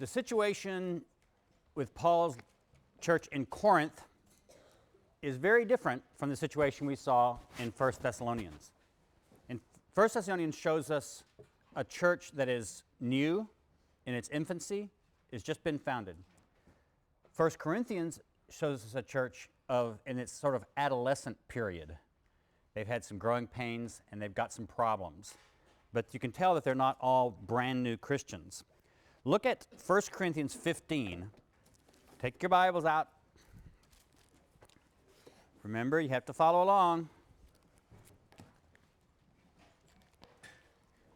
the situation with Paul's church in Corinth is very different from the situation we saw in 1 Thessalonians. In 1 Thessalonians shows us a church that is new in its infancy, it's just been founded. 1 Corinthians shows us a church in its sort of adolescent period. They've had some growing pains and they've got some problems. But you can tell that they're not all brand new Christians. Look at 1 Corinthians 15. Take your Bibles out. Remember, you have to follow along.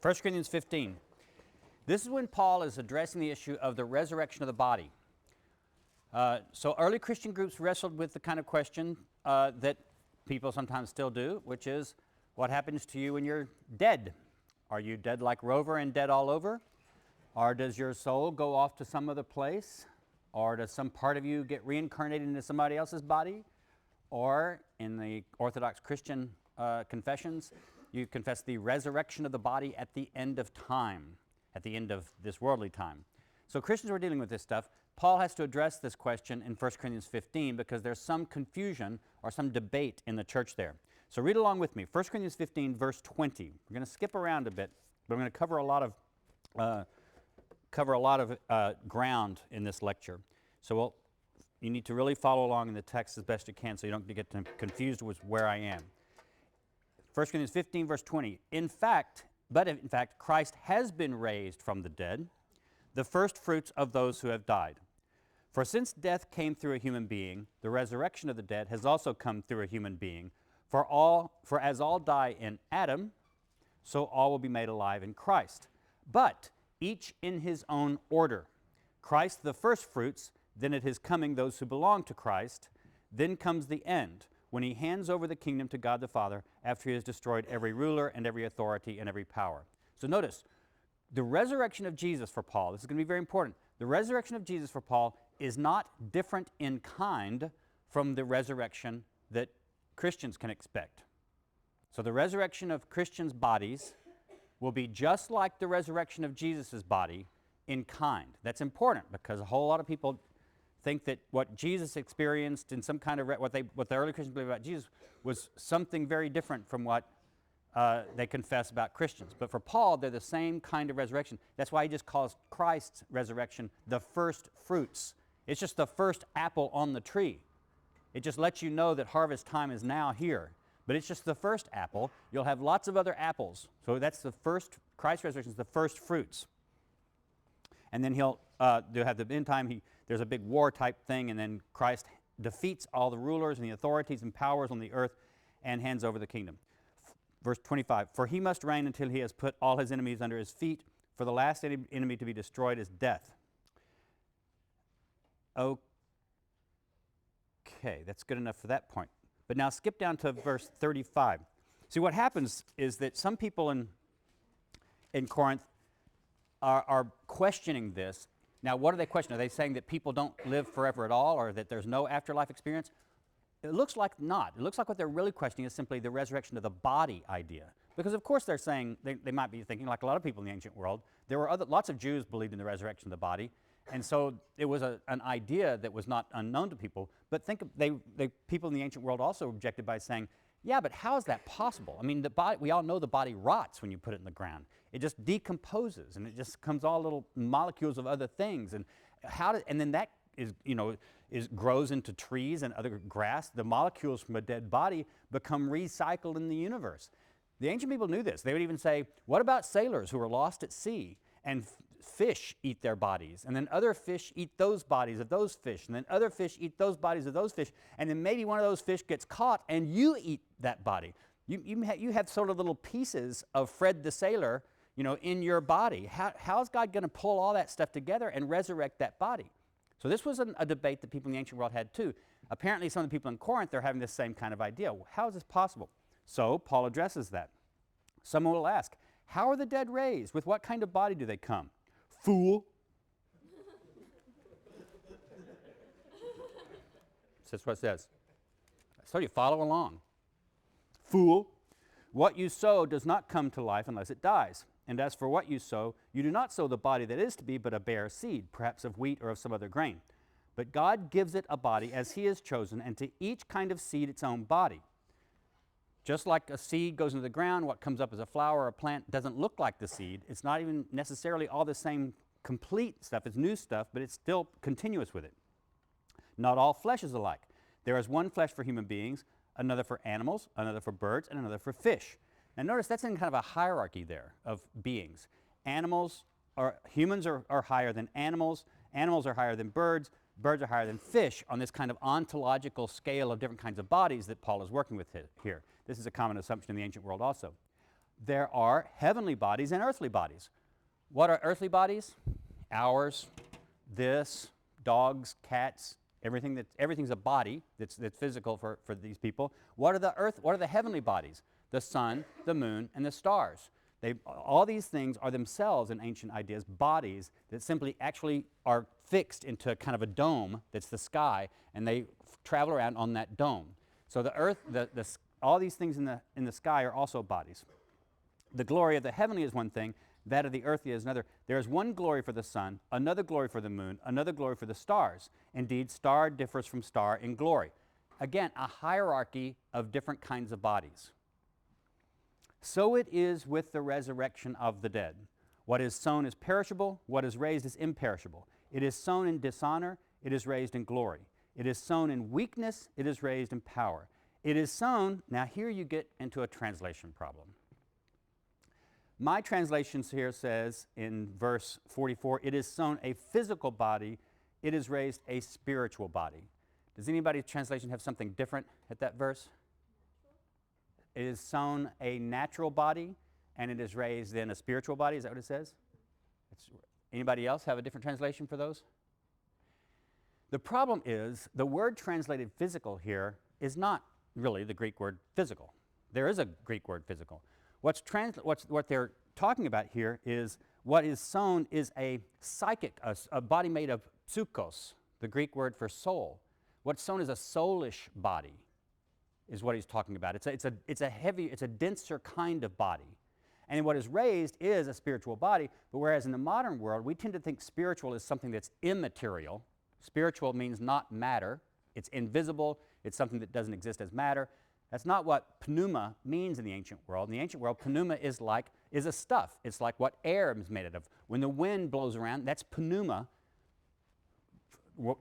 1 Corinthians 15. This is when Paul is addressing the issue of the resurrection of the body. So early Christian groups wrestled with the kind of question that people sometimes still do, which is, what happens to you when you're dead? Are you dead like Rover and dead all over? Or does your soul go off to some other place? Or does some part of you get reincarnated into somebody else's body? Or in the Orthodox Christian confessions, you confess the resurrection of the body at the end of time, at the end of this worldly time. So Christians were dealing with this stuff. Paul has to address this question in 1 Corinthians 15 because there's some confusion or some debate in the church there. So read along with me. 1 Corinthians 15, verse 20. We're going to skip around a bit, but I'm going to cover a lot of ground in this lecture. So you need to really follow along in the text as best you can so you don't get confused with where I am. 1 Corinthians 15, verse 20. In fact, Christ has been raised from the dead, the first fruits of those who have died. For since death came through a human being, the resurrection of the dead has also come through a human being. For as all die in Adam, so all will be made alive in Christ. But each in his own order. Christ the first fruits, then at his coming those who belong to Christ. Then comes the end, when he hands over the kingdom to God the Father after he has destroyed every ruler and every authority and every power. So notice, the resurrection of Jesus for Paul, this is going to be very important. The resurrection of Jesus for Paul is not different in kind from the resurrection that Christians can expect. So the resurrection of Christians' bodies will be just like the resurrection of Jesus' body in kind. That's important because a whole lot of people think that what Jesus experienced in some kind of, what the early Christians believed about Jesus was something very different from what they confess about Christians. But for Paul, they're the same kind of resurrection. That's why he just calls Christ's resurrection the first fruits. It's just the first apple on the tree. It just lets you know that harvest time is now here. But it's just the first apple. You'll have lots of other apples. So that's the first, Christ's resurrection is the first fruits. And then they'll have the end time, there's a big war type thing, and then Christ defeats all the rulers and the authorities and powers on the earth and hands over the kingdom. Verse 25, for he must reign until he has put all his enemies under his feet, for the last enemy to be destroyed is death. Okay, that's good enough for that point. But now skip down to verse 35. See, what happens is that some people in Corinth are questioning this. Now, what are they questioning? Are they saying that people don't live forever at all, or that there's no afterlife experience? It looks like not. It looks like what they're really questioning is simply the resurrection of the body idea. Because of course they're saying, they might be thinking, like a lot of people in the ancient world, there were lots of Jews believed in the resurrection of the body, and so it was an idea that was not unknown to people. But think of, people in the ancient world also objected by saying, yeah, but how is that possible? I mean, the body, we all know the body rots when you put it in the ground. It just decomposes, and it just becomes all little molecules of other things. And and then that grows into trees and other grass. The molecules from a dead body become recycled in the universe. The ancient people knew this. They would even say, what about sailors who are lost at sea and fish eat their bodies, and then other fish eat those bodies of those fish, and then other fish eat those bodies of those fish, and then maybe one of those fish gets caught and you eat that body. You have sort of little pieces of Fred the Sailor, in your body. How is God going to pull all that stuff together and resurrect that body? So this was a debate that people in the ancient world had too. Apparently some of the people in Corinth, they're having this same kind of idea. How is this possible? So Paul addresses that. Someone will ask, how are the dead raised? With what kind of body do they come? Fool. That's what it says. So you follow along. Fool. What you sow does not come to life unless it dies. And as for what you sow, you do not sow the body that is to be, but a bare seed, perhaps of wheat or of some other grain. But God gives it a body as he has chosen, and to each kind of seed its own body. Just like a seed goes into the ground, what comes up as a flower or a plant doesn't look like the seed. It's not even necessarily all the same complete stuff. It's new stuff, but it's still continuous with it. Not all flesh is alike. There is one flesh for human beings, another for animals, another for birds, and another for fish. Now notice that's in kind of a hierarchy there of beings. Humans are higher than animals are higher than birds are higher than fish on this kind of ontological scale of different kinds of bodies that Paul is working with here. This is a common assumption in the ancient world also. There are heavenly bodies and earthly bodies. What are earthly bodies? Ours, this, dogs, cats, everything's a body that's physical for these people. What are the heavenly bodies? The sun, the moon, and the stars. All these things are themselves, in ancient ideas, bodies that simply actually are fixed into kind of a dome that's the sky, and they travel around on that dome. So the earth, all these things in the sky are also bodies. The glory of the heavenly is one thing, that of the earthly is another. There is one glory for the sun, another glory for the moon, another glory for the stars. Indeed, star differs from star in glory. Again, a hierarchy of different kinds of bodies. So it is with the resurrection of the dead. What is sown is perishable, what is raised is imperishable. It is sown in dishonor, it is raised in glory. It is sown in weakness, it is raised in power. It is sown, now here you get into a translation problem. My translation here says in verse 44, it is sown a physical body, it is raised a spiritual body. Does anybody's translation have something different at that verse? It is sown a natural body, and it is raised then a spiritual body. Is that what it says? Anybody else have a different translation for those? The problem is the word translated physical here is not really the Greek word physical. There is a Greek word physical. What they're talking about here is what is sown is a psychic, a body made of psychos, the Greek word for soul. What's sown is a soulish body, is what he's talking about. It's a denser kind of body. And what is raised is a spiritual body, but whereas in the modern world, we tend to think spiritual is something that's immaterial. Spiritual means not matter. It's invisible. It's something that doesn't exist as matter. That's not what pneuma means in the ancient world. In the ancient world, pneuma is a stuff. It's like what air is made out of. When the wind blows around, that's pneuma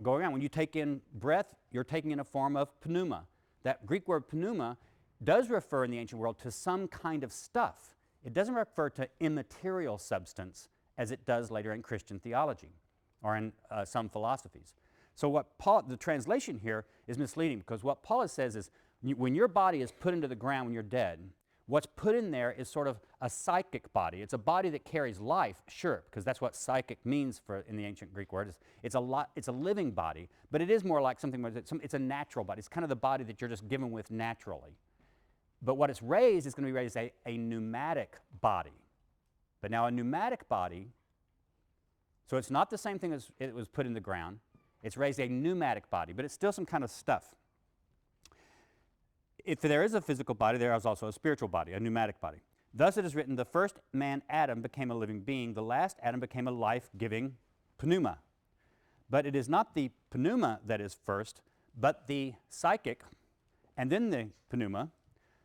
going around. When you take in breath, you're taking in a form of pneuma. That Greek word pneuma does refer in the ancient world to some kind of stuff. It doesn't refer to immaterial substance as it does later in Christian theology or in some philosophies. So the translation here is misleading because what Paul says is when your body is put into the ground when you're dead, what's put in there is sort of a psychic body. It's a body that carries life, sure, because that's what psychic means in the ancient Greek word. It's a living body, but it is more like something where it's a natural body. It's kind of the body that you're just given with naturally. But what it's raised is going to be raised a pneumatic body. But now a pneumatic body, so it's not the same thing as it was put in the ground. It's raised a pneumatic body, but it's still some kind of stuff. If there is a physical body, there is also a spiritual body, a pneumatic body. Thus it is written, the first man, Adam, became a living being. The last Adam became a life-giving pneuma. But it is not the pneuma that is first, but the psychic, and then the pneuma.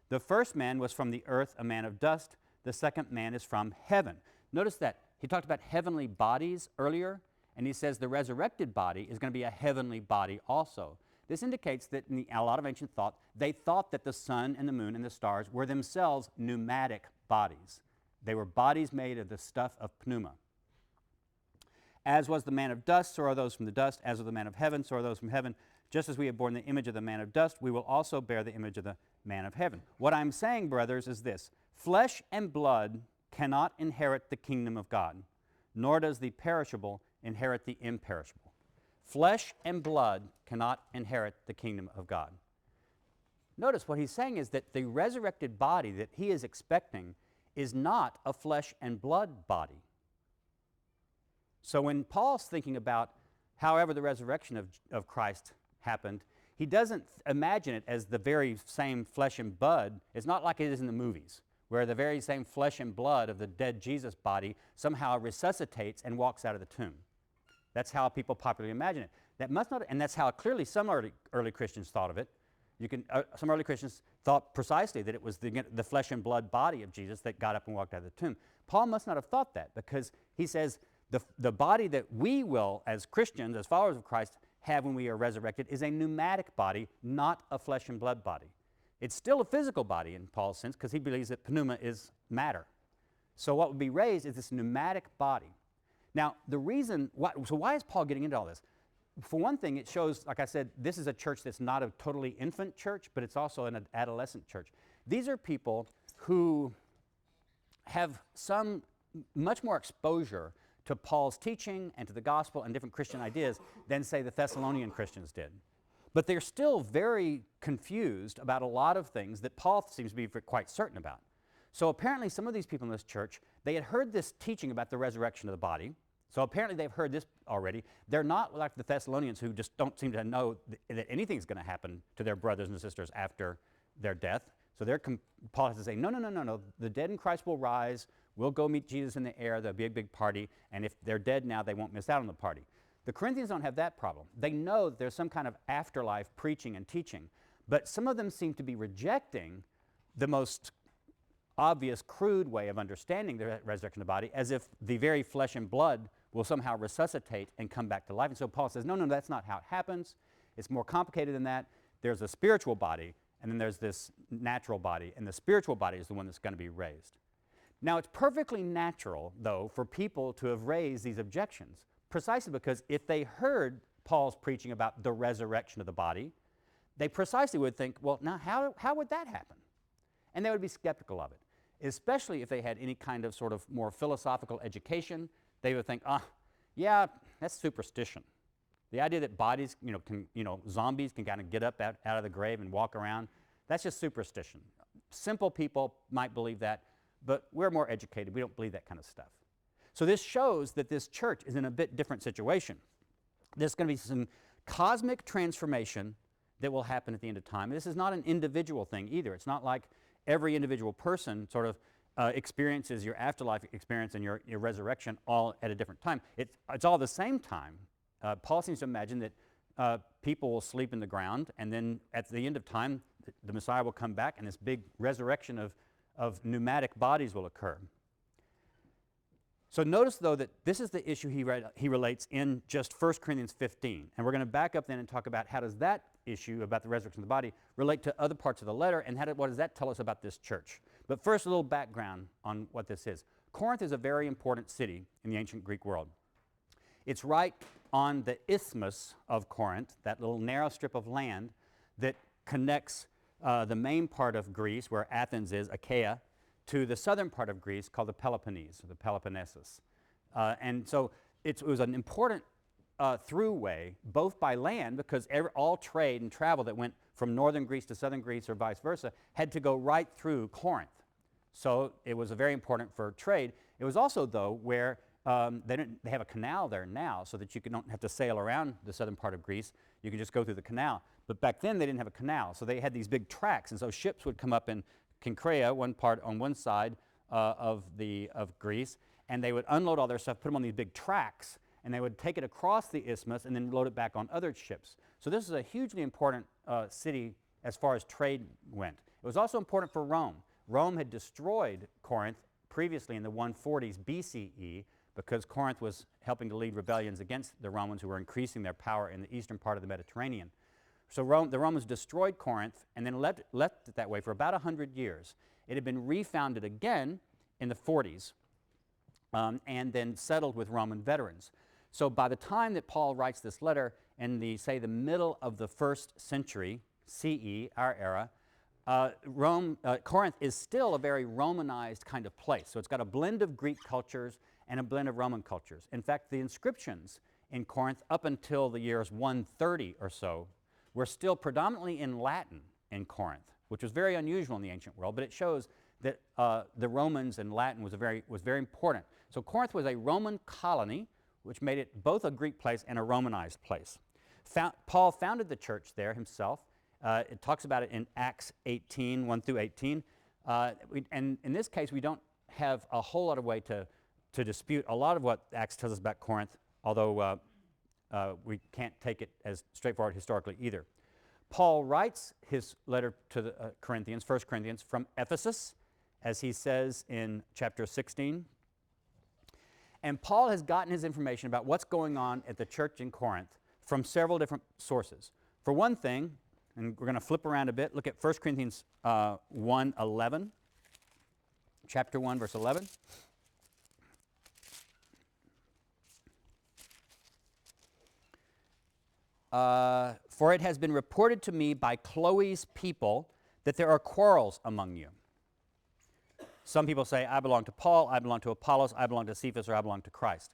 The first man was from the earth, a man of dust. The second man is from heaven. Notice that he talked about heavenly bodies earlier, and he says the resurrected body is going to be a heavenly body also. This indicates that in a lot of ancient thought, they thought that the sun and the moon and the stars were themselves pneumatic bodies. They were bodies made of the stuff of pneuma. As was the man of dust, so are those from the dust. As was the man of heaven, so are those from heaven. Just as we have borne the image of the man of dust, we will also bear the image of the man of heaven. What I'm saying, brothers, is this. Flesh and blood cannot inherit the kingdom of God, nor does the perishable inherit the imperishable. Flesh and blood cannot inherit the kingdom of God. Notice what he's saying is that the resurrected body that he is expecting is not a flesh and blood body. So when Paul's thinking about however the resurrection of Christ happened, he doesn't imagine it as the very same flesh and blood. It's not like it is in the movies, where the very same flesh and blood of the dead Jesus body somehow resuscitates and walks out of the tomb. That's how people popularly imagine it. That must not, and that's how clearly some early Christians thought of it. Some early Christians thought precisely that it was the flesh and blood body of Jesus that got up and walked out of the tomb. Paul must not have thought that, because he says the body that we will, as Christians, as followers of Christ, have when we are resurrected is a pneumatic body, not a flesh and blood body. It's still a physical body in Paul's sense, because he believes that pneuma is matter. So what would be raised is this pneumatic body. Now, the reason, so why is Paul getting into all this? For one thing, it shows, like I said, this is a church that's not a totally infant church, but it's also an adolescent church. These are people who have some much more exposure to Paul's teaching and to the gospel and different Christian ideas than, say, the Thessalonian Christians did. But they're still very confused about a lot of things that Paul seems to be quite certain about. So apparently some of these people in this church, they had heard this teaching about the resurrection of the body. So apparently they've heard this already. They're not like the Thessalonians, who just don't seem to know that anything's going to happen to their brothers and sisters after their death. So Paul has to say, no. The dead in Christ will rise. We'll go meet Jesus in the air. There'll be a big party. And if they're dead now, they won't miss out on the party. The Corinthians don't have that problem. They know that there's some kind of afterlife preaching and teaching. But some of them seem to be rejecting the most obvious, crude way of understanding the resurrection of the body, as if the very flesh and blood will somehow resuscitate and come back to life. And so Paul says, no, that's not how it happens. It's more complicated than that. There's a spiritual body, and then there's this natural body, and the spiritual body is the one that's going to be raised. Now, it's perfectly natural, though, for people to have raised these objections, precisely because if they heard Paul's preaching about the resurrection of the body, they precisely would think, well, now how would that happen? And they would be skeptical of it, especially if they had any kind of sort of more philosophical education. They would think, yeah, that's superstition. The idea that bodies, zombies can kind of get up out of the grave and walk around, that's just superstition. Simple people might believe that, but we're more educated. We don't believe that kind of stuff. So this shows that this church is in a bit different situation. There's going to be some cosmic transformation that will happen at the end of time. This is not an individual thing either. It's not like every individual person sort of experiences your afterlife experience and your resurrection all at a different time. It's all the same time. Paul seems to imagine that people will sleep in the ground, and then at the end of time, the Messiah will come back, and this big resurrection of pneumatic bodies will occur. So notice, though, that this is the issue he relates in just 1 Corinthians 15. And we're going to back up then and talk about how does that issue about the resurrection of the body relate to other parts of the letter, and what does that tell us about this church. But first, a little background on what this is. Corinth is a very important city in the ancient Greek world. It's right on the isthmus of Corinth, that little narrow strip of land that connects the main part of Greece, where Athens is, Achaia, to the southern part of Greece called the Peloponnese, or the Peloponnesus. And so it was an important throughway, both by land, because all trade and travel that went from northern Greece to southern Greece or vice versa had to go right through Corinth. So it was very important for trade. It was also, though, where they have a canal there now, so that you don't have to sail around the southern part of Greece. You can just go through the canal. But back then, they didn't have a canal, so they had these big tracks, and so ships would come up in Cenchreae, one part on one side of Greece, and they would unload all their stuff, put them on these big tracks, and they would take it across the isthmus and then load it back on other ships. So this is a hugely important city as far as trade went. It was also important for Rome. Rome had destroyed Corinth previously in the 140s BCE because Corinth was helping to lead rebellions against the Romans, who were increasing their power in the eastern part of the Mediterranean. So the Romans destroyed Corinth and then left it that way for about 100 years. It had been refounded again in the 40s and then settled with Roman veterans. So by the time that Paul writes this letter in the middle of the 1st century CE, our era, Corinth is still a very Romanized kind of place. So it's got a blend of Greek cultures and a blend of Roman cultures. In fact, the inscriptions in Corinth up until the years 130 or so were still predominantly in Latin in Corinth, which was very unusual in the ancient world, but it shows that the Romans and Latin was very important. So Corinth was a Roman colony, which made it both a Greek place and a Romanized place. Paul founded the church there himself. It talks about it in Acts 18, 1 through 18. And in this case, we don't have a whole lot of way to dispute a lot of what Acts tells us about Corinth, although we can't take it as straightforward historically either. Paul writes his letter to the Corinthians, 1 Corinthians, from Ephesus, as he says in chapter 16. And Paul has gotten his information about what's going on at the church in Corinth from several different sources. For one thing, and we're going to flip around a bit, look at 1 Corinthians 1:11, chapter 1, verse 11. For it has been reported to me by Chloe's people that there are quarrels among you. Some people say, I belong to Paul, I belong to Apollos, I belong to Cephas, or I belong to Christ.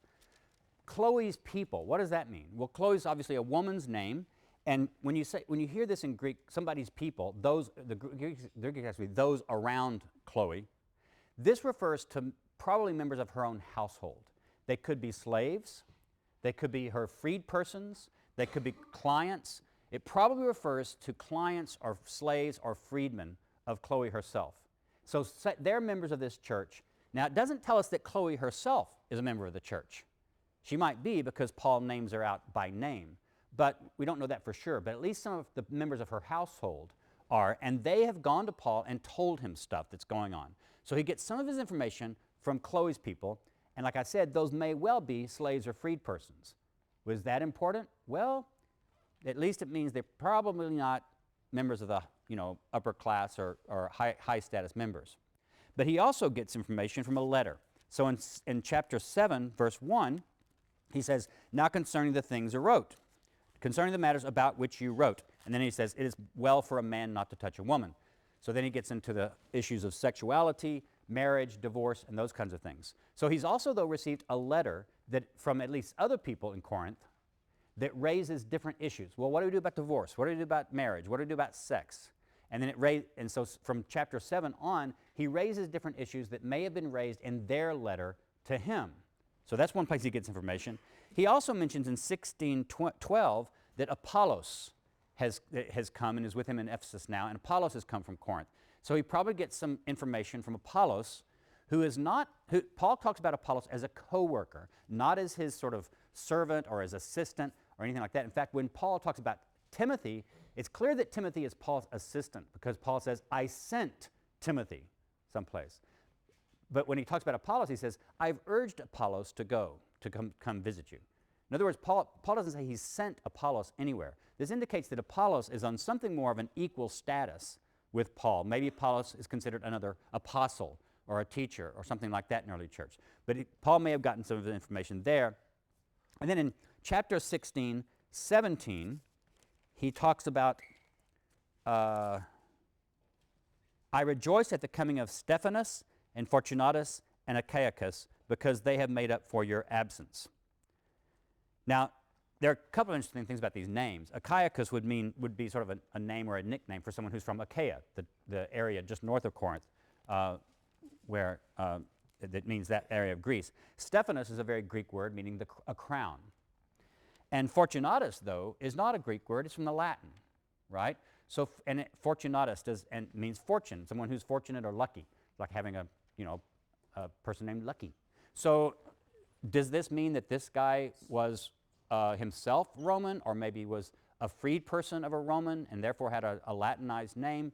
Chloe's people, what does that mean? Well, Chloe is obviously a woman's name, and when you hear this in Greek, somebody's people, the Greek actually, those around Chloe, this refers to probably members of her own household. They could be slaves, they could be her freed persons, they could be clients. It probably refers to clients or slaves or freedmen of Chloe herself. So they're members of this church. Now, it doesn't tell us that Chloe herself is a member of the church. She might be because Paul names her out by name, but we don't know that for sure. But at least some of the members of her household are, and they have gone to Paul and told him stuff that's going on. So he gets some of his information from Chloe's people, and like I said, those may well be slaves or freed persons. Was that important? Well, at least it means they're probably not members of the upper class or high status members. But he also gets information from a letter. So in chapter 7, verse 1, he says, now concerning the things I wrote, concerning the matters about which you wrote. And then he says, it is well for a man not to touch a woman. So then he gets into the issues of sexuality, marriage, divorce, and those kinds of things. So he's also, though, received a letter that from at least other people in Corinth that raises different issues. Well, what do we do about divorce? What do we do about marriage? What do we do about sex? And then so from chapter 7 on, he raises different issues that may have been raised in their letter to him. So that's one place he gets information. He also mentions in 16:12 that Apollos has come and is with him in Ephesus now, and Apollos has come from Corinth. So he probably gets some information from Apollos, Paul talks about Apollos as a co-worker, not as his sort of servant or as assistant or anything like that. In fact, when Paul talks about Timothy, it's clear that Timothy is Paul's assistant because Paul says, I sent Timothy someplace. But when he talks about Apollos, he says, I've urged Apollos to come visit you. In other words, Paul doesn't say he sent Apollos anywhere. This indicates that Apollos is on something more of an equal status with Paul. Maybe Apollos is considered another apostle or a teacher or something like that in early church. But Paul may have gotten some of the information there. And then in chapter 16:17, he talks about, I rejoice at the coming of Stephanas and Fortunatus and Achaicus because they have made up for your absence. Now, there are a couple of interesting things about these names. Achaicus would be sort of a name or a nickname for someone who's from Achaia, the area just north of Corinth, where that means that area of Greece. Stephanas is a very Greek word meaning a crown. And Fortunatus, though, is not a Greek word. It's from the Latin, right? So, Fortunatus means fortune, someone who's fortunate or lucky, like having a person named Lucky. So, does this mean that this guy was himself Roman, or maybe was a freed person of a Roman and therefore had a Latinized name?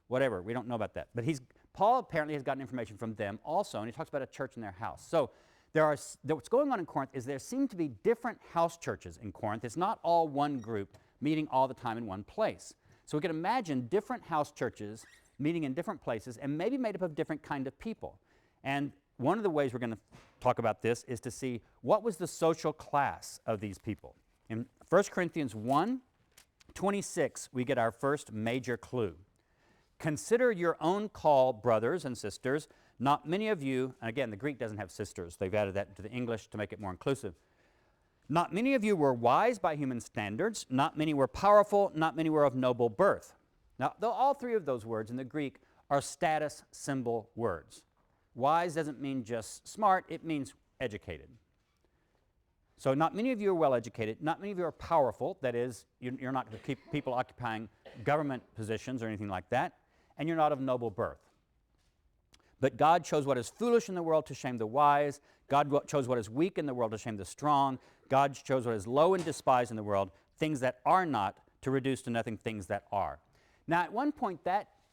Whatever, we don't know about that. But Paul apparently has gotten information from them also, and he talks about a church in their house. So what's going on in Corinth is there seem to be different house churches in Corinth. It's not all one group meeting all the time in one place. So we can imagine different house churches meeting in different places and maybe made up of different kind of people. And one of the ways we're going to talk about this is to see what was the social class of these people. In 1 Corinthians 1:26, we get our first major clue. Consider your own call, brothers and sisters. Not many of you, and again, the Greek doesn't have sisters. They've added that into the English to make it more inclusive. Not many of you were wise by human standards. Not many were powerful. Not many were of noble birth. Now, all three of those words in the Greek are status symbol words. Wise doesn't mean just smart. It means educated. So not many of you are well educated. Not many of you are powerful. That is, you're not going to keep people occupying government positions or anything like that. And you're not of noble birth. But God chose what is foolish in the world to shame the wise. God chose what is weak in the world to shame the strong. God chose what is low and despised in the world, things that are not, to reduce to nothing things that are. Now, at one point,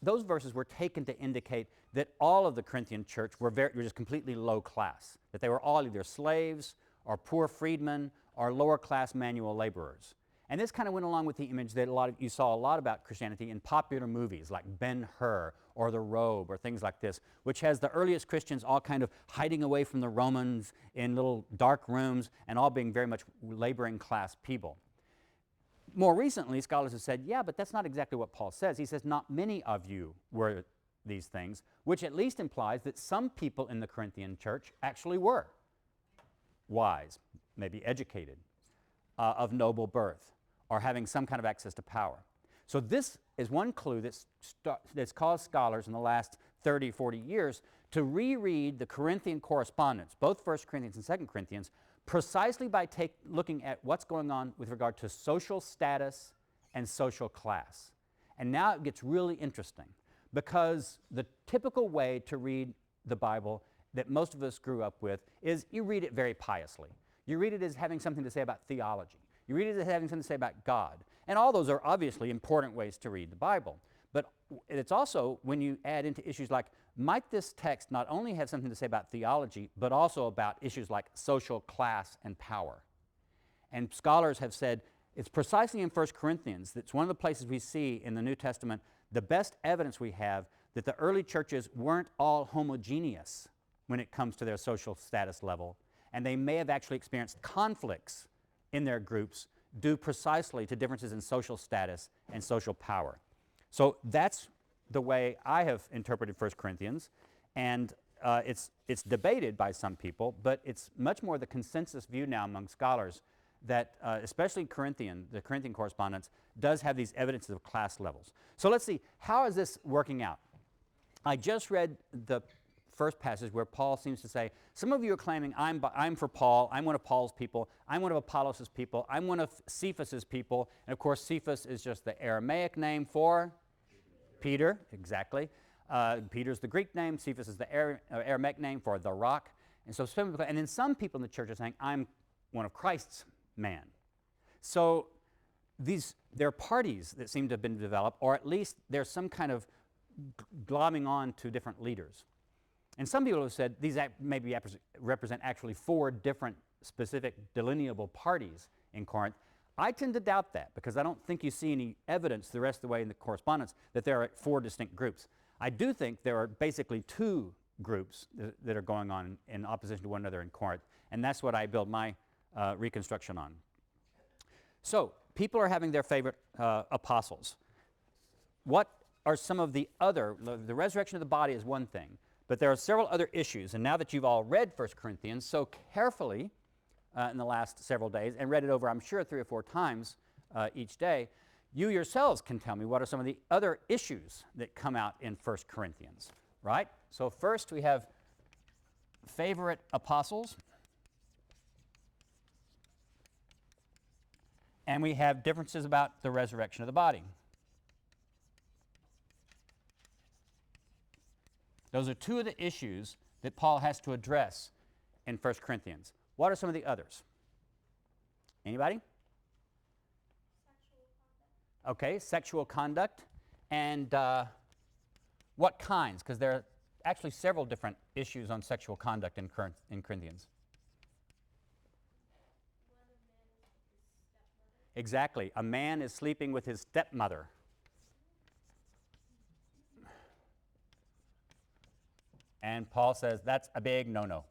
those verses were taken to indicate that all of the Corinthian church were just completely low class, that they were all either slaves or poor freedmen or lower class manual laborers. And this kind of went along with the image that you saw a lot about Christianity in popular movies like Ben-Hur or The Robe or things like this, which has the earliest Christians all kind of hiding away from the Romans in little dark rooms and all being very much laboring class people. More recently, scholars have said, yeah, but that's not exactly what Paul says. He says, not many of you were these things, which at least implies that some people in the Corinthian church actually were wise, maybe educated, of noble birth, or having some kind of access to power. So this is one clue that's caused scholars in the last 30, 40 years to reread the Corinthian correspondence, both 1 Corinthians and 2 Corinthians, precisely by looking at what's going on with regard to social status and social class. And now it gets really interesting, because the typical way to read the Bible that most of us grew up with is you read it very piously. You read it as having something to say about theology. You read it as having something to say about God. And all those are obviously important ways to read the Bible. But it's also, when you add into issues like, might this text not only have something to say about theology, but also about issues like social class and power? And scholars have said it's precisely in 1 Corinthians that's one of the places we see in the New Testament the best evidence we have that the early churches weren't all homogeneous when it comes to their social status level, and they may have actually experienced conflicts in their groups due precisely to differences in social status and social power. So that's the way I have interpreted 1 Corinthians, and it's debated by some people, but it's much more the consensus view now among scholars that especially the Corinthian correspondence does have these evidences of class levels. So let's see, how is this working out? I just read the first passage where Paul seems to say, some of you are claiming, I'm for Paul, I'm one of Paul's people, I'm one of Apollos' people, I'm one of Cephas' people, and of course Cephas is just the Aramaic name for Peter, exactly. Peter's the Greek name, Cephas is the Aramaic name for the rock, and so and then some people in the church are saying, I'm one of Christ's man. So there are parties that seem to have been developed, or at least there's some kind of glomming on to different leaders. And some people have said these maybe represent actually 4 different specific delineable parties in Corinth. I tend to doubt that, because I don't think you see any evidence the rest of the way in the correspondence that there are 4 distinct groups. I do think there are basically 2 groups that are going on in opposition to one another in Corinth, and that's what I build my reconstruction on. So people are having their favorite apostles. What are some of the resurrection of the body is one thing, but there are several other issues, and now that you've all read 1 Corinthians so carefully in the last several days, and read it over, I'm sure, 3 or 4 times each day, you yourselves can tell me what are some of the other issues that come out in 1 Corinthians, right? So first we have favorite apostles, and we have differences about the resurrection of the body. Those are 2 of the issues that Paul has to address in 1 Corinthians. What are some of the others? Anybody? Okay, sexual conduct. And what kinds? Because there are actually several different issues on sexual conduct in Corinthians. Exactly. A man is sleeping with his stepmother. And Paul says that's a big no-no.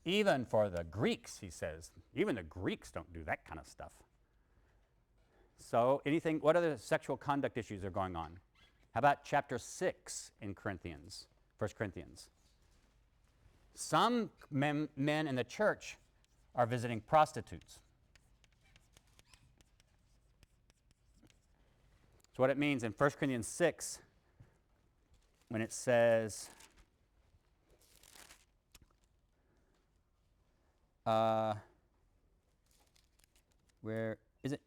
Even for the Greeks, he says. Even the Greeks don't do that kind of stuff. So what other sexual conduct issues are going on? How about chapter 6 in Corinthians, 1 Corinthians? Some men in the church are visiting prostitutes. So what it means in 1 Corinthians 6, when it says, where is it?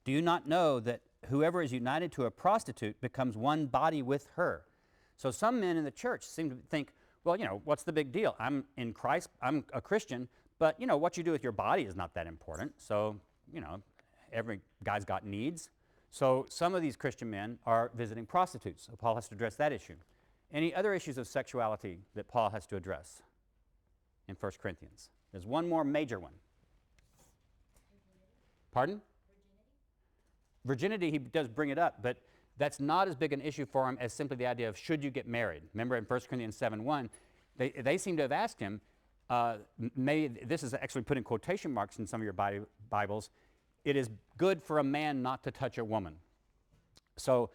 Do you not know that whoever is united to a prostitute becomes one body with her? So some men in the church seem to think, well, what's the big deal? I'm in Christ, I'm a Christian, but, what you do with your body is not that important. So, every guy's got needs. So some of these Christian men are visiting prostitutes. So Paul has to address that issue. Any other issues of sexuality that Paul has to address in 1 Corinthians? There's one more major one. Pardon? Virginity, he does bring it up, but that's not as big an issue for him as simply the idea of should you get married. Remember in 1 Corinthians 7:1, they seem to have asked him, this is actually put in quotation marks in some of your Bibles, it is good for a man not to touch a woman. So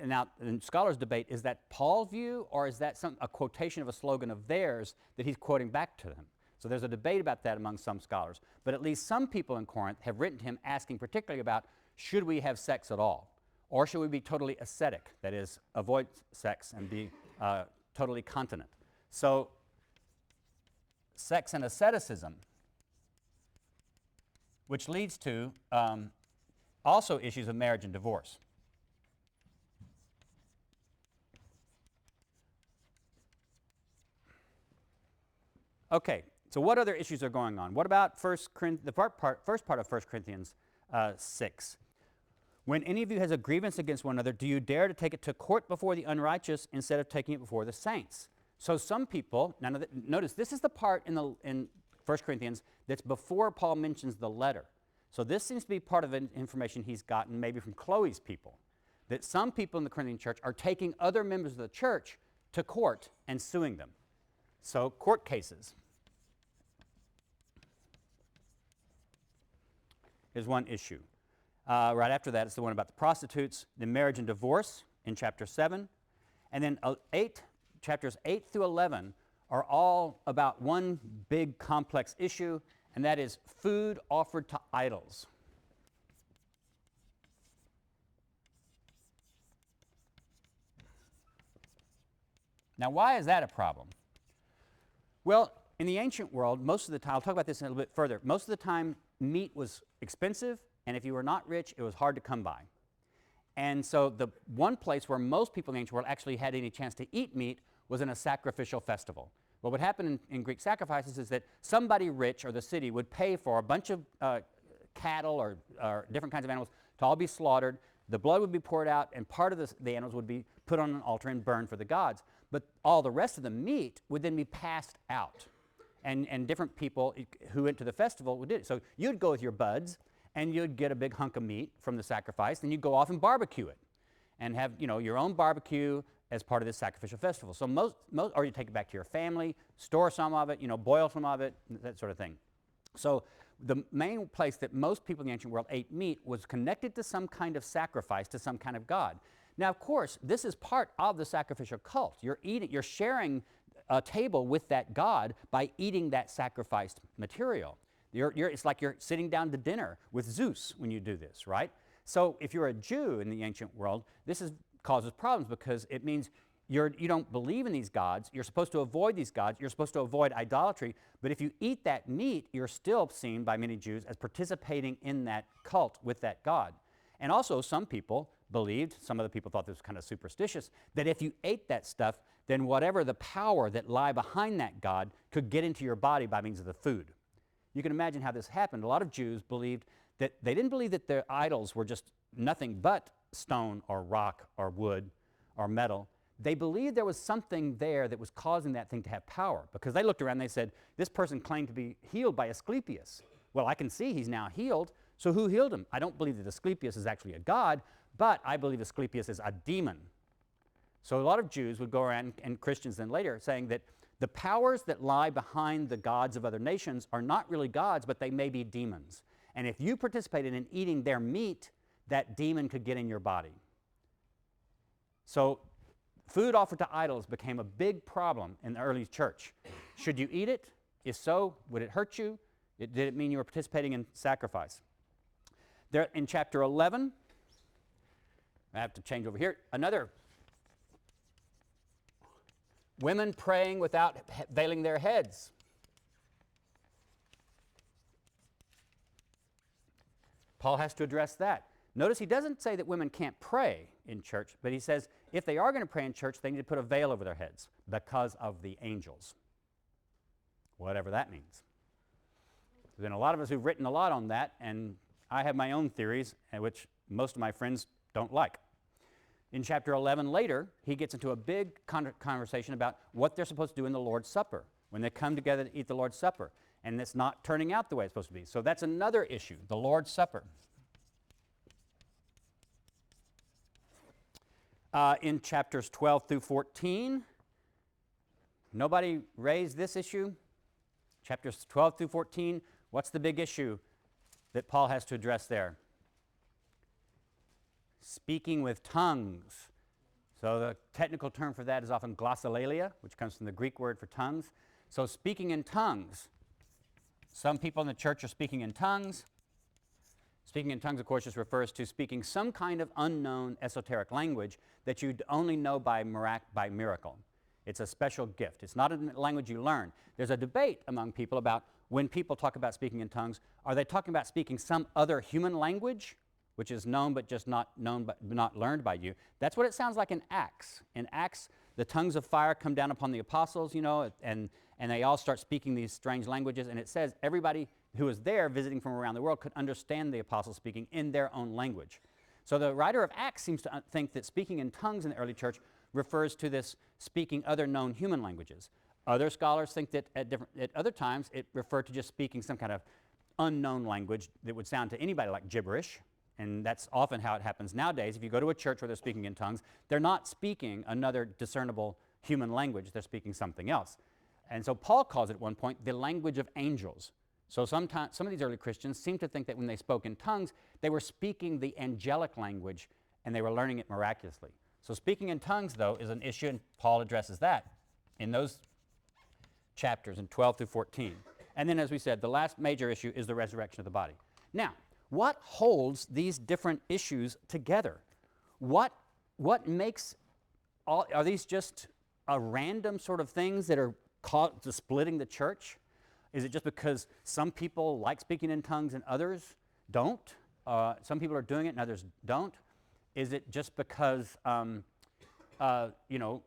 now, scholars debate, is that Paul's view or is that a quotation of a slogan of theirs that he's quoting back to them? So there's a debate about that among some scholars. But at least some people in Corinth have written to him asking particularly about should we have sex at all? Or should we be totally ascetic, that is, avoid sex and be totally continent? So sex and asceticism, which leads to also issues of marriage and divorce. Okay, so what other issues are going on? What about first part of 1 Corinthians 6? When any of you has a grievance against one another, do you dare to take it to court before the unrighteous instead of taking it before the saints? So some people, now notice this is the part in 1 Corinthians that's before Paul mentions the letter. So this seems to be part of information he's gotten maybe from Chloe's people, that some people in the Corinthian church are taking other members of the church to court and suing them. So court cases is one issue. Right after that, it's the one about the prostitutes, the marriage and divorce in chapter 7. And then chapters 8 through 11 are all about one big complex issue, and that is food offered to idols. Now, why is that a problem? Well, in the ancient world, most of the time, I'll talk about this a little bit further, most of the time meat was expensive, and if you were not rich, it was hard to come by. And so the one place where most people in the ancient world actually had any chance to eat meat was in a sacrificial festival. What would happen in Greek sacrifices is that somebody rich or the city would pay for a bunch of cattle or different kinds of animals to all be slaughtered. The blood would be poured out, and part of the animals would be put on an altar and burned for the gods. But all the rest of the meat would then be passed out. And different people who went to the festival would do it. So you'd go with your buds, and you'd get a big hunk of meat from the sacrifice, and you'd go off and barbecue it and have your own barbecue as part of this sacrificial festival. So or you take it back to your family, store some of it, boil some of it, that sort of thing. So the main place that most people in the ancient world ate meat was connected to some kind of sacrifice, to some kind of god. Now, of course, this is part of the sacrificial cult. You're sharing a table with that god by eating that sacrificed material. It's like you're sitting down to dinner with Zeus when you do this, right? So if you're a Jew in the ancient world, this causes problems because it means you don't believe in these gods. You're supposed to avoid these gods. You're supposed to avoid idolatry. But if you eat that meat, you're still seen by many Jews as participating in that cult with that god. And also some people believed, some other people thought this was kind of superstitious, that if you ate that stuff, then whatever the power that lie behind that god could get into your body by means of the food. You can imagine how this happened. A lot of Jews believed that they didn't believe that their idols were just nothing but stone or rock or wood or metal. They believed there was something there that was causing that thing to have power, because they looked around and they said, this person claimed to be healed by Asclepius. Well, I can see he's now healed, so who healed him? I don't believe that Asclepius is actually a god, but I believe Asclepius is a demon. So a lot of Jews would go around, and Christians then later, saying that the powers that lie behind the gods of other nations are not really gods, but they may be demons. And if you participated in eating their meat, that demon could get in your body. So food offered to idols became a big problem in the early church. Should you eat it? If so, would it hurt you? Did it mean you were participating in sacrifice? There, in chapter 11, I have to change over here, another women praying without veiling their heads. Paul has to address that. Notice he doesn't say that women can't pray in church, but he says if they are going to pray in church, they need to put a veil over their heads because of the angels, whatever that means. There's been a lot of us who've written a lot on that, and I have my own theories, which most of my friends don't like. In chapter 11 later, he gets into a big conversation about what they're supposed to do in the Lord's Supper, when they come together to eat the Lord's Supper, and it's not turning out the way it's supposed to be. So that's another issue, the Lord's Supper. In chapters 12 through 14, nobody raised this issue. Chapters 12 through 14, what's the big issue that Paul has to address there? Speaking with tongues. So the technical term for that is often glossolalia, which comes from the Greek word for tongues. So speaking in tongues. Some people in the church are speaking in tongues. Speaking in tongues, of course, just refers to speaking some kind of unknown esoteric language that you'd only know by miracle. It's a special gift. It's not a language you learn. There's a debate among people about when people talk about speaking in tongues, are they talking about speaking some other human language, which is known but just not known but not learned by you? That's what it sounds like in Acts. In Acts, the tongues of fire come down upon the apostles, you know, and they all start speaking these strange languages, and it says everybody who was there visiting from around the world could understand the apostles speaking in their own language. So the writer of Acts seems to think that speaking in tongues in the early church refers to this speaking other known human languages. Other scholars think that at other times it referred to just speaking some kind of unknown language that would sound to anybody like gibberish, and that's often how it happens nowadays. If you go to a church where they're speaking in tongues, they're not speaking another discernible human language, they're speaking something else. And so Paul calls it at one point the language of angels. So some of these early Christians seem to think that when they spoke in tongues, they were speaking the angelic language and they were learning it miraculously. So speaking in tongues, though, is an issue, and Paul addresses that in those chapters in 12 through 14. And then, as we said, the last major issue is the resurrection of the body. Now, what holds these different issues together? What makes are these just a random sort of things that are caught to splitting the church? Is it just because some people like speaking in tongues and others don't? Some people are doing it and others don't? Is it just because, you know,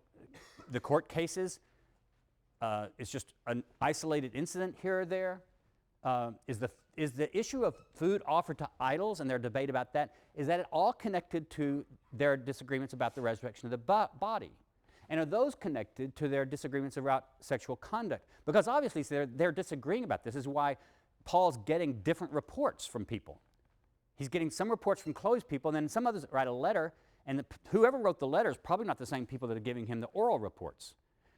the court cases, it's just an isolated incident here or there? Is the issue of food offered to idols and their debate about that, is that at all connected to their disagreements about the resurrection of the body? And are those connected to their disagreements about sexual conduct? Because obviously they're disagreeing about this. This is why Paul's getting different reports from people. He's getting some reports from Chloe's people, and then some others write a letter, and whoever wrote the letter is probably not the same people that are giving him the oral reports.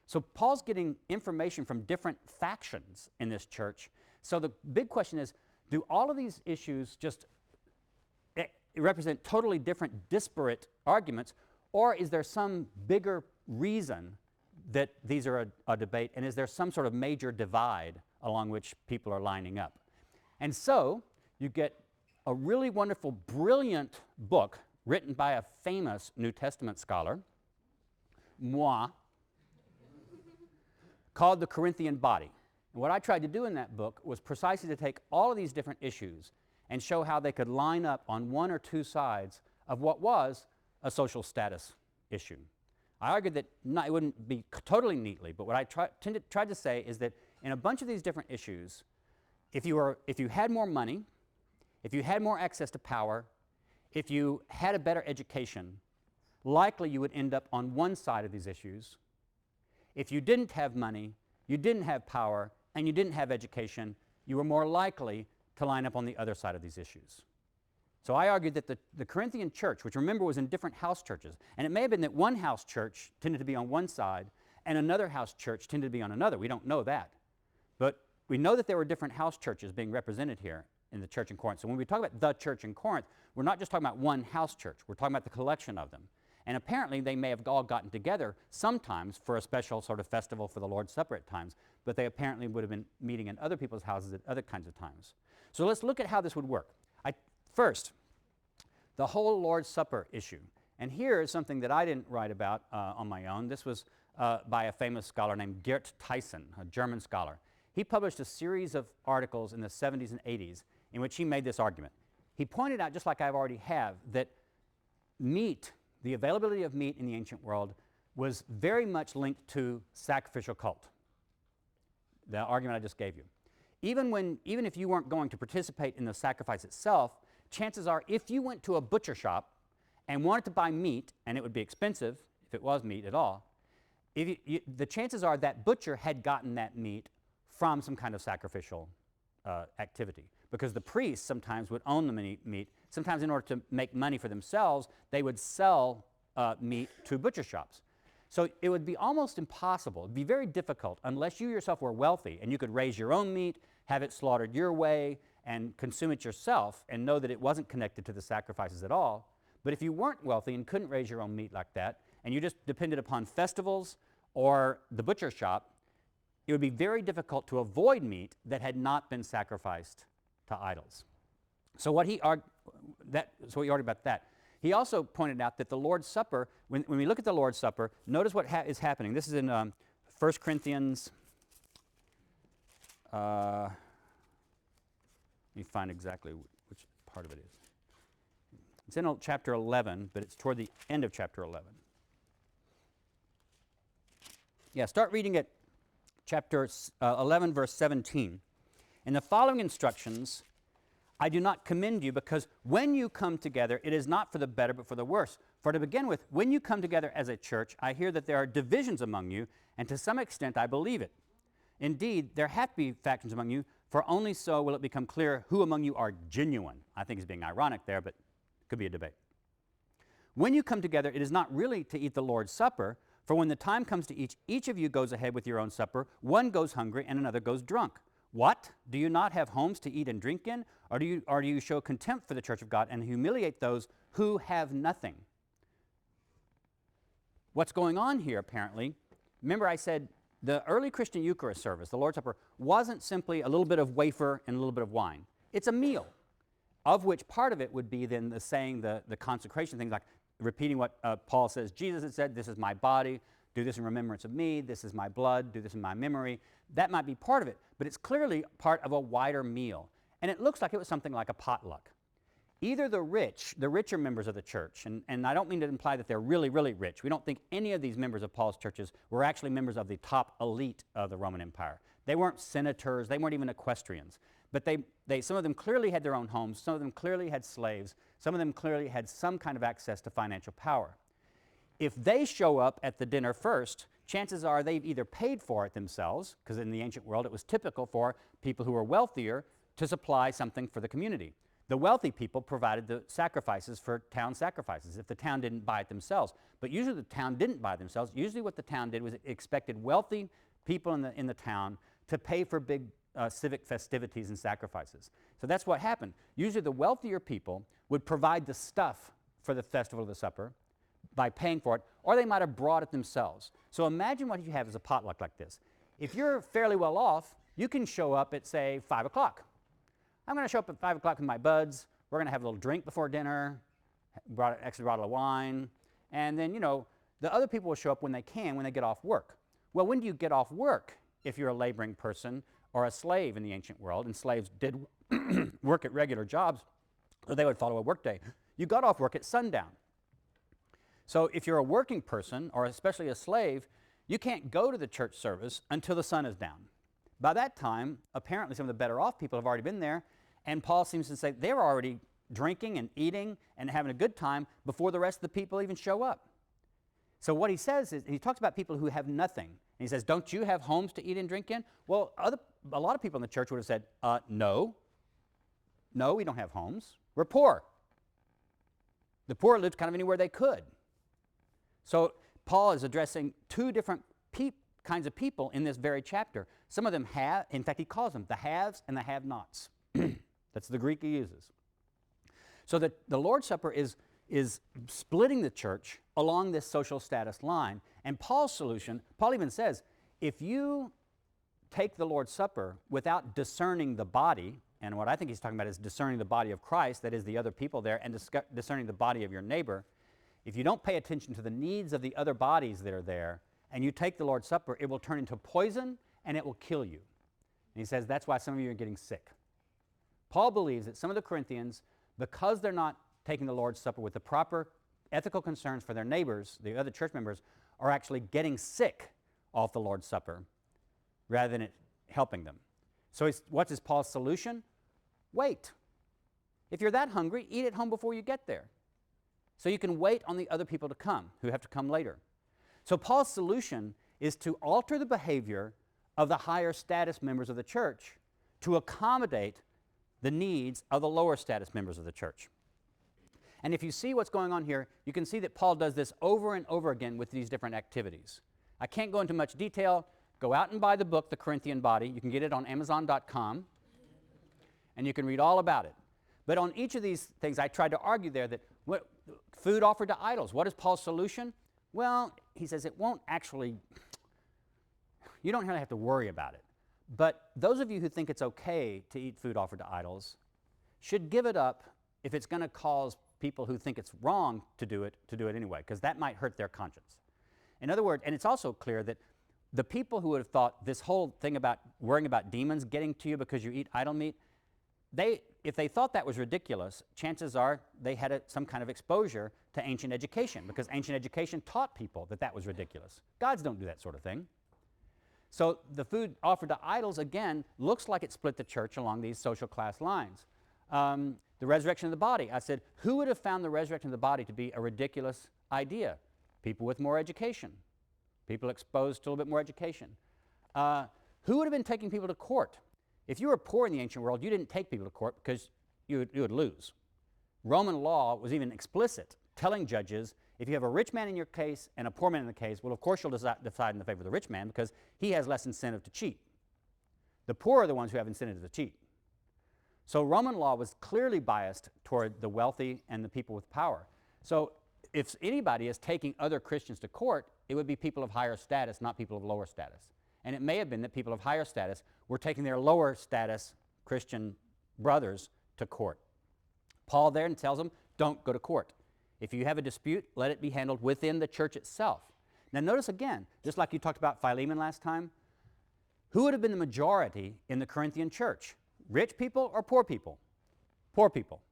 So Paul's getting information from different factions in this church. So the big question is, do all of these issues just represent totally different, disparate arguments, or is there some bigger reason that these are a debate, and is there some sort of major divide along which people are lining up? And so you get a really wonderful, brilliant book written by a famous New Testament scholar, moi, called The Corinthian Body. And what I tried to do in that book was precisely to take all of these different issues and show how they could line up on one or two sides of what was a social status issue. I argued that it wouldn't be totally neatly, but what I tried to say is that in a bunch of these different issues, if you had more money, if you had more access to power, if you had a better education, likely you would end up on one side of these issues. If you didn't have money, you didn't have power, and you didn't have education, you were more likely to line up on the other side of these issues. So I argued that the Corinthian church, which remember was in different house churches, and it may have been that one house church tended to be on one side and another house church tended to be on another. We don't know that. But we know that there were different house churches being represented here in the church in Corinth. So when we talk about the church in Corinth, we're not just talking about one house church. We're talking about the collection of them. And apparently they may have all gotten together sometimes for a special sort of festival for the Lord's Supper at times, but they apparently would have been meeting in other people's houses at other kinds of times. So let's look at how this would work. First, the whole Lord's Supper issue. And here is something that I didn't write about on my own. This was by a famous scholar named Gert Tyson, a German scholar. He published a series of articles in the 70s and 80s in which he made this argument. he pointed out, just like I've already have, that meat, the availability of meat in the ancient world, was very much linked to sacrificial cult, the argument I just gave you. Even if you weren't going to participate in the sacrifice itself, chances are if you went to a butcher shop and wanted to buy meat, and it would be expensive if it was meat at all, the chances are that butcher had gotten that meat from some kind of sacrificial activity, because the priests sometimes would own the meat. Sometimes in order to make money for themselves, they would sell meat to butcher shops. So it would be almost impossible, it would be very difficult, unless you yourself were wealthy and you could raise your own meat, have it slaughtered your way, and consume it yourself and know that it wasn't connected to the sacrifices at all. But if you weren't wealthy and couldn't raise your own meat like that, and you just depended upon festivals or the butcher shop, it would be very difficult to avoid meat that had not been sacrificed to idols. So what he argued about that. He also pointed out that the Lord's Supper, when we look at the Lord's Supper, notice what is happening. This is in 1 Corinthians. Let me find exactly which part of it is. It's in chapter 11, but it's toward the end of chapter 11. Yeah, start reading at chapter 11, verse 17. In the following instructions, I do not commend you, because when you come together, it is not for the better, but for the worse. For to begin with, when you come together as a church, I hear that there are divisions among you, and to some extent I believe it. Indeed, there have to be factions among you, for only so will it become clear who among you are genuine. I think he's being ironic there, but it could be a debate. When you come together, it is not really to eat the Lord's Supper, for when the time comes to each of you goes ahead with your own supper, one goes hungry and another goes drunk. What? Do you not have homes to eat and drink in? Or do you show contempt for the church of God and humiliate those who have nothing? What's going on here, apparently, remember I said the early Christian Eucharist service, the Lord's Supper, wasn't simply a little bit of wafer and a little bit of wine. It's a meal, of which part of it would be then the saying, the consecration things, like repeating what Paul says Jesus had said, this is my body, do this in remembrance of me, this is my blood, do this in my memory. That might be part of it, but it's clearly part of a wider meal. And it looks like it was something like a potluck. Either the richer members of the church, and I don't mean to imply that they're really, really rich. We don't think any of these members of Paul's churches were actually members of the top elite of the Roman Empire. They weren't senators, they weren't even equestrians. But some of them clearly had their own homes, some of them clearly had slaves, some of them clearly had some kind of access to financial power. If they show up at the dinner first, chances are they've either paid for it themselves, because in the ancient world it was typical for people who were wealthier to supply something for the community. The wealthy people provided the sacrifices for town sacrifices if the town didn't buy it themselves. But usually the town didn't buy it themselves. Usually what the town did was it expected wealthy people in the town to pay for big civic festivities and sacrifices. So that's what happened. Usually the wealthier people would provide the stuff for the festival of the supper by paying for it, or they might have brought it themselves. So imagine what you have as a potluck like this. If you're fairly well off, you can show up at, say, 5 o'clock. I'm going to show up at 5 o'clock with my buds. We're going to have a little drink before dinner, brought an extra bottle of wine, and then, the other people will show up when they can, when they get off work. Well, when do you get off work if you're a laboring person or a slave in the ancient world? And slaves did work at regular jobs, so they would follow a work day. You got off work at sundown. So if you're a working person, or especially a slave, you can't go to the church service until the sun is down. By that time, apparently some of the better off people have already been there, and Paul seems to say they're already drinking and eating and having a good time before the rest of the people even show up. So what he says is, he talks about people who have nothing. And he says, don't you have homes to eat and drink in? Well, a lot of people in the church would have said, no, we don't have homes. We're poor. The poor lived kind of anywhere they could. So Paul is addressing two different kinds of people in this very chapter. Some of them have, in fact, he calls them the haves and the have-nots. That's the Greek he uses. So the Lord's Supper is splitting the church along this social status line. And Paul's solution, Paul even says, if you take the Lord's Supper without discerning the body, and what I think he's talking about is discerning the body of Christ, that is the other people there, and discerning the body of your neighbor, if you don't pay attention to the needs of the other bodies that are there, and you take the Lord's Supper, it will turn into poison and it will kill you. And he says that's why some of you are getting sick. Paul believes that some of the Corinthians, because they're not taking the Lord's Supper with the proper ethical concerns for their neighbors, the other church members, are actually getting sick off the Lord's Supper rather than it helping them. So what is Paul's solution? Wait. If you're that hungry, eat at home before you get there. So you can wait on the other people to come, who have to come later. So Paul's solution is to alter the behavior of the higher status members of the church to accommodate the needs of the lower status members of the church. And if you see what's going on here, you can see that Paul does this over and over again with these different activities. I can't go into much detail. Go out and buy the book, The Corinthian Body. You can get it on Amazon.com, and you can read all about it. But on each of these things, I tried to argue there that food offered to idols. What is Paul's solution? Well, he says it won't actually, you don't really have to worry about it. But those of you who think it's okay to eat food offered to idols should give it up if it's going to cause people who think it's wrong to do it anyway, because that might hurt their conscience. In other words, and it's also clear that the people who would have thought this whole thing about worrying about demons getting to you because you eat idol meat, if they thought that was ridiculous, chances are they had some kind of exposure to ancient education, because ancient education taught people that that was ridiculous. Gods don't do that sort of thing. So the food offered to idols, again, looks like it split the church along these social class lines. The resurrection of the body, I said, who would have found the resurrection of the body to be a ridiculous idea? People with more education, people exposed to a little bit more education. Who would have been taking people to court? If you were poor in the ancient world, you didn't take people to court because you would lose. Roman law was even explicit, telling judges, if you have a rich man in your case and a poor man in the case, well, of course you'll decide in the favor of the rich man because he has less incentive to cheat. The poor are the ones who have incentive to cheat. So Roman law was clearly biased toward the wealthy and the people with power. So if anybody is taking other Christians to court, it would be people of higher status, not people of lower status. And it may have been that people of higher status were taking their lower status Christian brothers to court. Paul then tells them, don't go to court. If you have a dispute, let it be handled within the church itself. Now notice again, just like you talked about Philemon last time, who would have been the majority in the Corinthian church? Rich people or poor people? Poor people.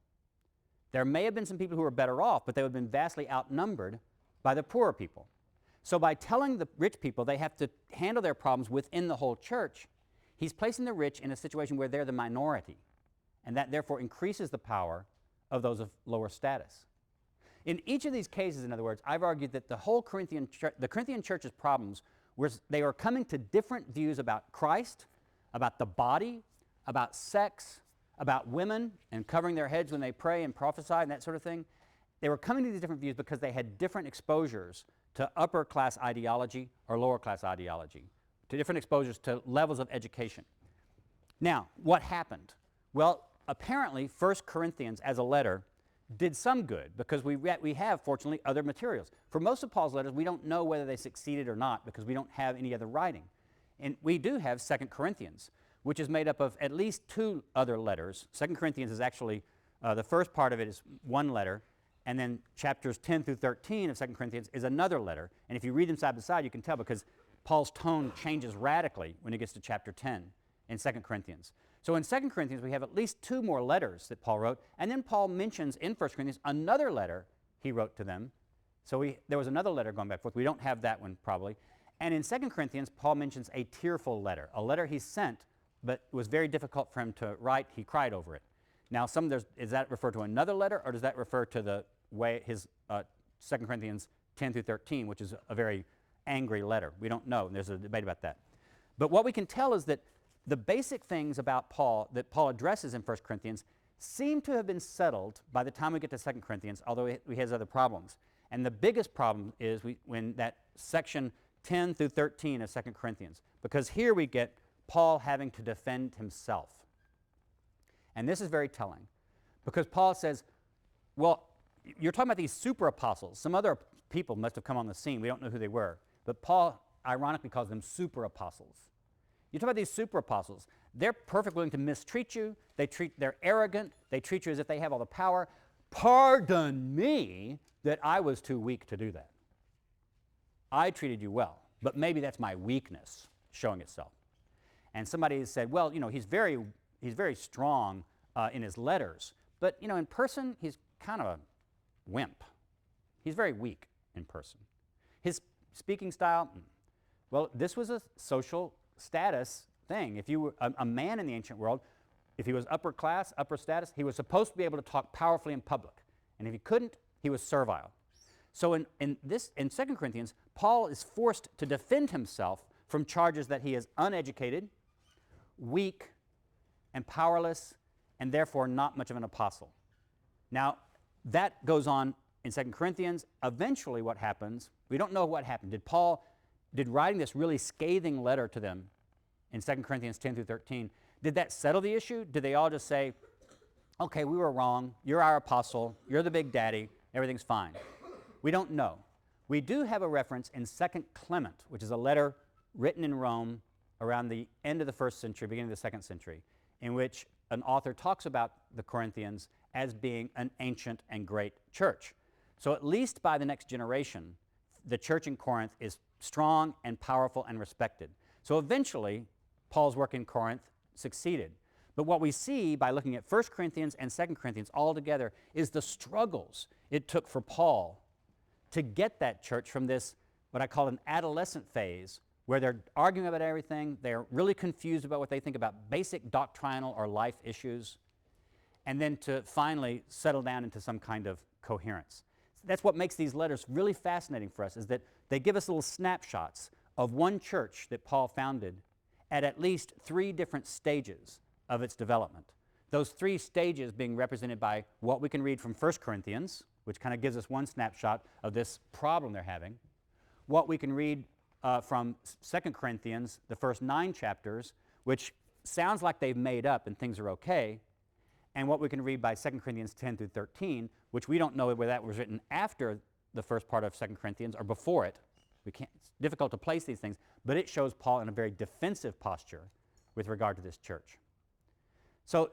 There may have been some people who were better off, but they would have been vastly outnumbered by the poorer people. So by telling the rich people they have to handle their problems within the whole church, he's placing the rich in a situation where they're the minority, and that therefore increases the power of those of lower status. In each of these cases, in other words, I've argued that the Corinthian church's problems were they were coming to different views about Christ, about the body, about sex, about women and covering their heads when they pray and prophesy and that sort of thing. They were coming to these different views because they had different exposures to upper class ideology or lower class ideology, to different exposures to levels of education. Now, what happened? Well, apparently 1 Corinthians as a letter did some good because we have, fortunately, other materials. For most of Paul's letters, we don't know whether they succeeded or not because we don't have any other writing. And we do have 2 Corinthians, which is made up of at least 2 other letters. 2 Corinthians is actually, the first part of it is one letter, and then chapters 10 through 13 of 2 Corinthians is another letter. And if you read them side by side, you can tell because Paul's tone changes radically when he gets to chapter 10 in 2 Corinthians. So in 2 Corinthians, we have at least 2 more letters that Paul wrote, and then Paul mentions in 1 Corinthians another letter he wrote to them. So there was another letter going back and forth. We don't have that one probably. And in 2 Corinthians, Paul mentions a tearful letter, a letter he sent, but it was very difficult for him to write. He cried over it. Now, does that refer to another letter, or does that refer to the way his 2 Corinthians 10 through 13, which is a very angry letter? We don't know. There's a debate about that. But what we can tell is that the basic things about Paul that Paul addresses in 1 Corinthians seem to have been settled by the time we get to 2 Corinthians, although he has other problems. And the biggest problem is when that section 10 through 13 of 2 Corinthians, because here we get Paul having to defend himself. And this is very telling, because Paul says, well, you're talking about these super apostles. Some other people must have come on the scene. We don't know who they were. But Paul ironically calls them super apostles. You talk about these super apostles. They're perfectly willing to mistreat you. They're arrogant. They treat you as if they have all the power. Pardon me that I was too weak to do that. I treated you well, but maybe that's my weakness showing itself. And somebody has said, well, he's very strong in his letters, But, in person, he's kind of a wimp. He's very weak in person. His speaking style, well, this was a social status thing. If you were a man in the ancient world, if he was upper class, upper status, he was supposed to be able to talk powerfully in public. And if he couldn't, he was servile. So in 2 Corinthians, Paul is forced to defend himself from charges that he is uneducated, weak, and powerless, and therefore not much of an apostle. Now, that goes on in 2 Corinthians. Eventually what happens, we don't know what happened. Did writing this really scathing letter to them in 2 Corinthians 10 through 13, did that settle the issue? Did they all just say, okay, we were wrong, you're our apostle, you're the big daddy, everything's fine? We don't know. We do have a reference in 2 Clement, which is a letter written in Rome around the end of the 1st century, beginning of the 2nd century, in which an author talks about the Corinthians as being an ancient and great church. So at least by the next generation, the church in Corinth is strong and powerful and respected. So eventually, Paul's work in Corinth succeeded. But what we see by looking at 1 Corinthians and 2 Corinthians all together is the struggles it took for Paul to get that church from this, what I call an adolescent phase, where they're arguing about everything, they're really confused about what they think about basic doctrinal or life issues, and then to finally settle down into some kind of coherence. That's what makes these letters really fascinating for us, is that they give us little snapshots of one church that Paul founded at least 3 different stages of its development. Those 3 stages being represented by what we can read from 1 Corinthians, which kind of gives us one snapshot of this problem they're having, what we can read from 2 Corinthians, the first 9 chapters, which sounds like they've made up and things are okay, and what we can read by 2 Corinthians 10 through 13, which we don't know whether that was written after the first part of 2 Corinthians or before it. It's difficult to place these things, but it shows Paul in a very defensive posture with regard to this church. So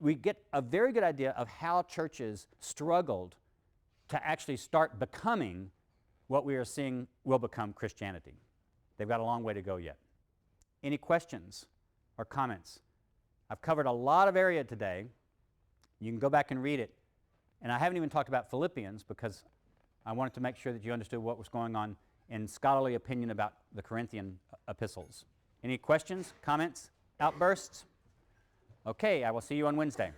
we get a very good idea of how churches struggled to actually start becoming what we are seeing will become Christianity. They've got a long way to go yet. Any questions or comments? I've covered a lot of area today. You can go back and read it. And I haven't even talked about Philippians because I wanted to make sure that you understood what was going on in scholarly opinion about the Corinthian epistles. Any questions, comments, outbursts? Okay, I will see you on Wednesday.